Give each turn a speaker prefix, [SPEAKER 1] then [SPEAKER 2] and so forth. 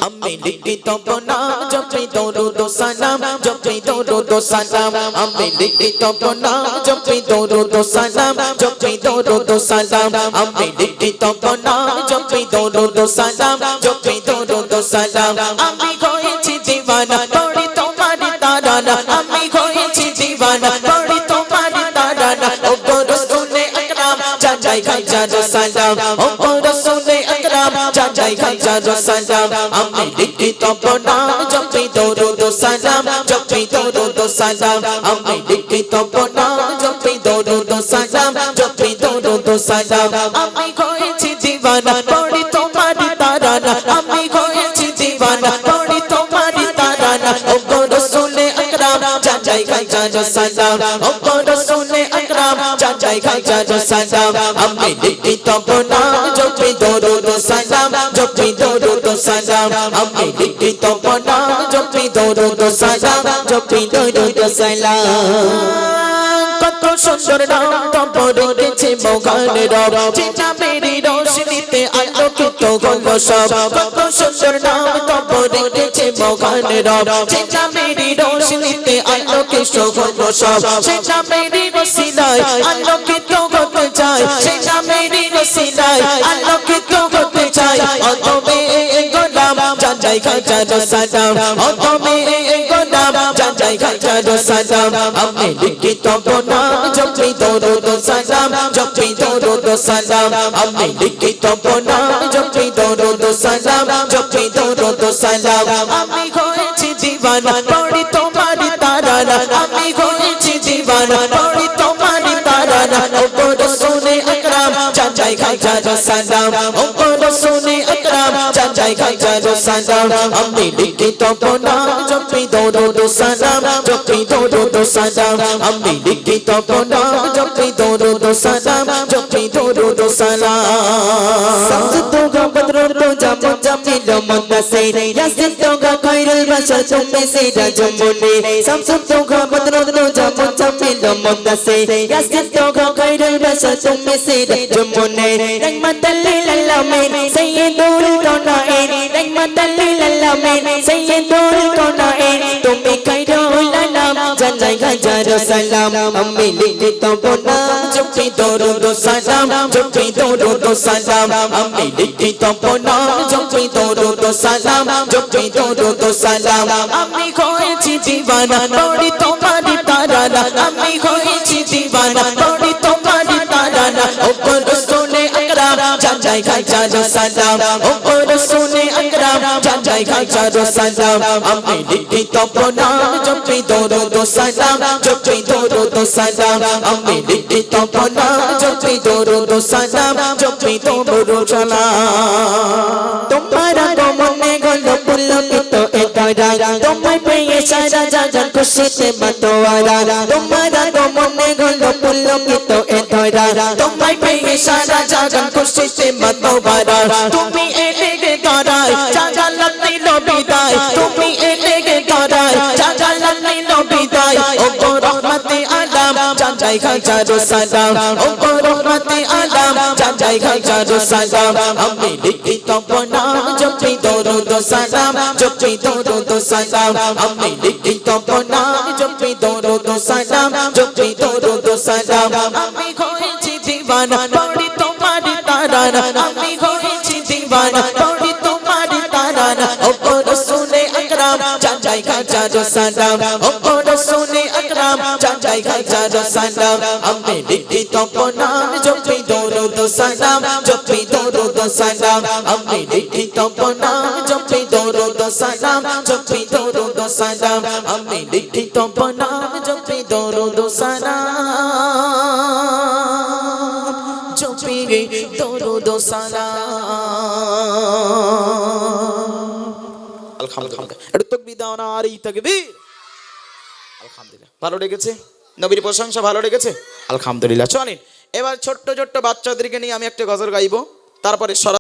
[SPEAKER 1] আমি লিখিত প্রণাম জপি দরুদ সালাম জপি দরুদ সালাম আমি লিখিত প্রণাম জপি দরুদ সালাম জপি দরুদ সালাম আমি লিখিত প্রণাম জপি দরুদ সালাম জপি দরুদ সালাম আমি হয়েছি দিওয়ানা পড়ি তোমার তারানা আমি হয়েছি দিওয়ানা পড়ি তোমার তারানা ও গো রাসূলে আকরাম জানাই হাজার সালাম ও গো রাসূলে আকরাম জানাই হাজার সালাম আমি লিখিত প্রণাম জপি দরুদ সালাম জপি দরুদ সালাম আমি লিখিত প্রণাম জপি দরুদ সালাম জপি দরুদ সালাম আমি হয়েছি দিওয়ানা পড়ি তোমার তারানা আমি হয়েছি দিওয়ানা পড়ি তোমার তারানা ও গো রাসূলে আকরাম জানাই হাজার সালাম ও গো রাসূলে আকরাম জানাই হাজার সালাম আমি লিখিত প্রণাম জপি দরুদ সালাম জপি দরুদ সালাম আমি লিখিত প্রণাম জপি দরুদ সালাম জপি দরুদ সালাম কত সুন্দর নাম তপরে গেছে মগানের রব যেটা মেরি রোশনীতে আলোকিত হলো সব কত সুন্দর নাম তপরে গেছে মগানের রব যেটা মেরি রোশনীতে আলোকিত হলো সব সেটা মেরি ওসিলায় আলোকিত হতে চায় সেটা মেরি ওসিলায় আলোকিত হতে চায় ও তুমি গোলাম জানাই হাজার সালাম ও তুমি গোলাম জানাই হাজার সালাম আমি লিখিত প্রণাম জপি দরুদ সালাম জপি দরুদ সালাম আমি লিখিত প্রণাম জপি দরুদ সালাম জপি দরুদ সালাম আমি হয়েছি দিওয়ানা পড়ি তোমার তারানা আমি হয়েছি দিওয়ানা পড়ি তোমার তারানা ও গো রাসূলে আকরাম জানাই হাজার সালাম ও গো রাসূলে আকরাম জানাই হাজার সালাম আমি লিখিত প্রণাম জপি দরুদ সালাম জপি দরুদ সালাম আমি লিখিত প্রণাম জপি দরুদ সালাম জপি দরুদ সালাম সামসুতো বদরুল জামু জামিল মুদাসির ইয়াসিতো খায়রুল বাশার তুমি সিরা জমুনি সামসুতো বদরুল জামু জামিল মুদাসির ইয়াসিতো খায়রুল বাশার তুমি সিরা জমুনি রহমাতাল লিল আলামিন সাইয়্যিদুল কাওনাইন রহমাতাল লিল আলামিন সাইয়্যিদুল কাওনাইন তুমি খায়রুল আনাম জানাই হাজার সালাম আমি লিখিত প্রণাম জপি দরুদ সালাম জপি দরুদ সালাম আমি লিখিত প্রণাম জপি দরুদ সালাম জপি দরুদ সালাম আমি হয়েছি দিওয়ানা পড়ি তোমার তারানা আমি হয়েছি দিওয়ানা পড়ি তোমার তারানা ও গো রাসূলে আকরাম জানাই হাজার সালাম ও গো রাসূলে আকরাম জানাই হাজার সালাম আমি লিখিত প্রণাম জপি দরুদ সালাম জপি দরুদ সালাম আমি লিখিত প্রণাম জপি দরুদ সালাম জপি দরুদ সালাম তোমার মনে গলো পুলকিত এ তারা তোমায় পেয়ে সারা জাহান খুশিতে মাতোয়ারা তোমার মনে গলো পুলকিত এ তারা তোমায় পেয়ে সারা জাহান খুশিতে মাতোয়ারা তুমি এলে গে করায় জাগালাত দিল বিদায় তুমি এলে গে করায় জাগালাত দিল বিদায় ও গো রহমতে আলম জানাই হাজার সালাম ও গো রহমতে আলম জানাই হাজার সালাম আমি লিখিত প্রণাম জপি দরুদ সালাম জপি দরুদ সালাম আমি লিখিত প্রণাম জপি দরুদ সালাম জপি দরুদ সালাম আমি হয়েছি দিওয়ানা পড়ি তোমার তারানা আমি হয়েছি দিওয়ানা পড়ি তোমার তারানা ও গো রাসূলে আকরাম জানাই হাজার সালাম ও গো রাসূলে আকরাম জানাই হাজার সালাম আমি লিখিত প্রণাম জপি দরুদ সালাম জপি দরুদ সালাম আমি লিখিত প্রণাম জপি দরুদ সালাম জপি দরুদ সালাম আমি লিখিত প্রণাম জপি দরুদ সালাম জপি দরুদ সালাম আলহামদুলিল্লাহ এটা তাকবীর দাও না আর এই তাকবীর আলহামদুলিল্লাহ ভালো লেগেছে নবীর প্রশংসা ভালো লেগেছে আলহামদুলিল্লাহ চলেন এবার ছোট্ট ছোট্ট বাচ্চাদেরকে নিয়ে আমি একটা গজল গাইবো তারপরে